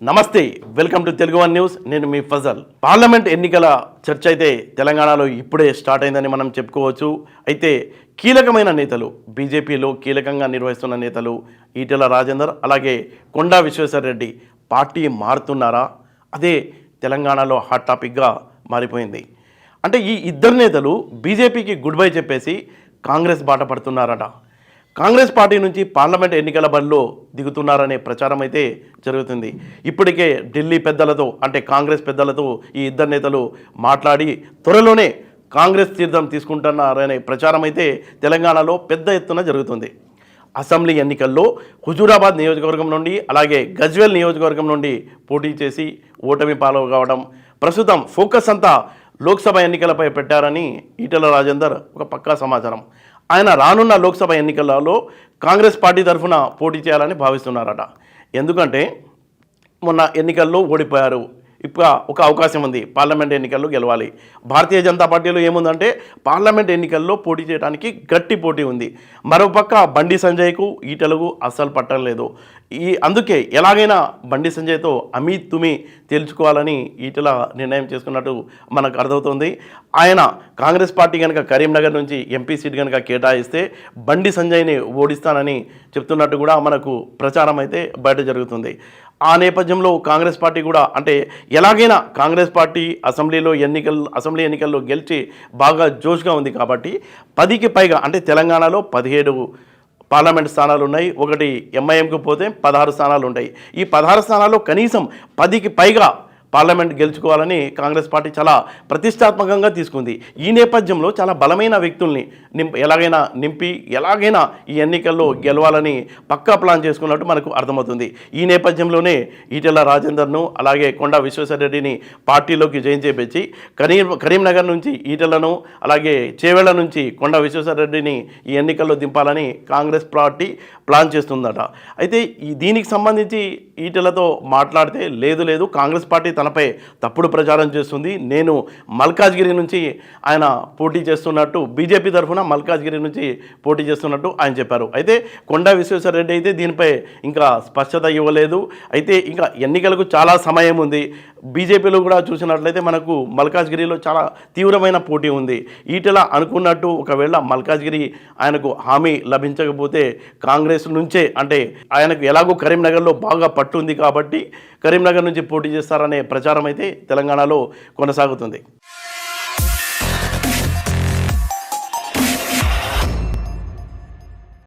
నమస్తే, welcome to Telugu one news. నేను మీ Fazal. Parliament ఎన్నికల చర్చ అయితే తెలంగాణలో ఇప్పుడే స్టార్ట్ అయిందని మనం చెప్పుకోవచ్చు. అయితే కీలకమైన నేతలు, బీజేపీలో కీలకంగా నిర్వహిస్తున్న నేతలు ఈటెల రాజేందర్ అలాగే కొండా విశ్వేశ్వరరెడ్డి పార్టీ మారుతున్నారా? అదే తెలంగాణలో హాట్ టాపిక్గా మారిపోయింది. అంటే ఈ ఇద్దరు నేతలు బీజేపీకి గుడ్ బై చెప్పేసి కాంగ్రెస్ బాట పడుతున్నారట. కాంగ్రెస్ పార్టీ నుంచి పార్లమెంట్ ఎన్నికల బరిలో దిగుతున్నారనే ప్రచారం అయితే జరుగుతుంది. ఇప్పటికే ఢిల్లీ పెద్దలతో అంటే కాంగ్రెస్ పెద్దలతో ఈ ఇద్దరు నేతలు మాట్లాడి త్వరలోనే కాంగ్రెస్ తీర్థం తీసుకుంటున్నారనే ప్రచారం అయితే తెలంగాణలో పెద్ద ఎత్తున జరుగుతుంది. అసెంబ్లీ ఎన్నికల్లో హుజూరాబాద్ నియోజకవర్గం నుండి అలాగే గజ్వేల్ నియోజకవర్గం నుండి పోటీ చేసి ఓటమి పాలు కావడం, ప్రస్తుతం ఫోకస్ అంతా లోక్సభ ఎన్నికలపై పెట్టారని ఈటెల రాజేందర్ ఒక పక్కా సమాచారం. ఆయన రానున్న లోక్సభ ఎన్నికలలో కాంగ్రెస్ పార్టీ తరఫున పోటీ చేయాలని భావిస్తున్నారట. ఎందుకంటే మొన్న ఎన్నికల్లో ఓడిపోయారు. ఇప్పుడు ఒక అవకాశం ఉంది, పార్లమెంట్ ఎన్నికల్లో గెలవాలి. భారతీయ జనతా పార్టీలో ఏముందంటే పార్లమెంట్ ఎన్నికల్లో పోటీ చేయడానికి గట్టి పోటీ ఉంది. మరోపక్క బండి సంజయ్కు ఈటెలకు అస్సలు పట్టలేదు. అందుకే ఎలాగైనా బండి సంజయ్తో తుమి తేల్చుకోవాలని ఈటెల నిర్ణయం చేసుకున్నట్టు మనకు అర్థమవుతుంది. ఆయన కాంగ్రెస్ పార్టీ కనుక కరీంనగర్ నుంచి ఎంపీ సీట్ కనుక కేటాయిస్తే బండి సంజయ్ని ఓడిస్తానని చెప్తున్నట్టు కూడా మనకు ప్రచారం అయితే బయట జరుగుతుంది. ఆ నేపథ్యంలో కాంగ్రెస్ పార్టీ కూడా అంటే ఎలాగైనా కాంగ్రెస్ పార్టీ అసెంబ్లీ ఎన్నికల్లో గెలిచి బాగా జోష్గా ఉంది కాబట్టి 10కి పైగా అంటే తెలంగాణలో 17 పార్లమెంట్ స్థానాలు ఉన్నాయి. ఒకటి ఎంఐఎంకు పోతే 16 స్థానాలు ఉంటాయి. ఈ 16 స్థానాల్లో కనీసం 10కి పైగా పార్లమెంట్ గెలుచుకోవాలని కాంగ్రెస్ పార్టీ చాలా ప్రతిష్టాత్మకంగా తీసుకుంది. ఈ నేపథ్యంలో చాలా బలమైన వ్యక్తుల్ని ఎలాగైనా ఈ ఎన్నికల్లో గెలవాలని పక్కా ప్లాన్ చేసుకున్నట్టు మనకు అర్థమవుతుంది. ఈ నేపథ్యంలోనే ఈటెల రాజేందర్ను అలాగే కొండా విశ్వేశ్వరరెడ్డిని పార్టీలోకి జాయిన్ చేపించి కరీంనగర్ నుంచి ఈటెలను అలాగే చేవెళ్ల నుంచి కొండా విశ్వేశ్వరరెడ్డిని ఈ ఎన్నికల్లో దింపాలని కాంగ్రెస్ పార్టీ ప్లాన్ చేస్తుందట. అయితే దీనికి సంబంధించి ఈటెలతో మాట్లాడితే లేదు కాంగ్రెస్ పార్టీ తనపై తప్పుడు ప్రచారం చేస్తుంది, నేను మల్కాజ్గిరి నుంచి ఆయన పోటీ చేస్తున్నట్టు, బీజేపీ తరఫున మల్కాజ్గిరి నుంచి పోటీ చేస్తున్నట్టు ఆయన చెప్పారు. అయితే కొండా విశ్వేశ్వరరెడ్డి అయితే దీనిపై ఇంకా స్పష్టత ఇవ్వలేదు. అయితే ఇంకా ఎన్నికలకు చాలా సమయం ఉంది. బీజేపీలో కూడా చూసినట్లయితే మనకు మల్కాజ్గిరిలో చాలా తీవ్రమైన పోటీ ఉంది. ఈటెల అనుకున్నట్టు ఒకవేళ మల్కాజ్గిరి ఆయనకు హామీ లభించకపోతే కాంగ్రెస్ నుంచే అంటే ఆయనకు ఎలాగో కరీంనగర్లో బాగా పట్టుంది కాబట్టి కరీంనగర్ నుంచి పోటీ చేస్తారనే ప్రచారం అయితే తెలంగాణలో కొనసాగుతుంది.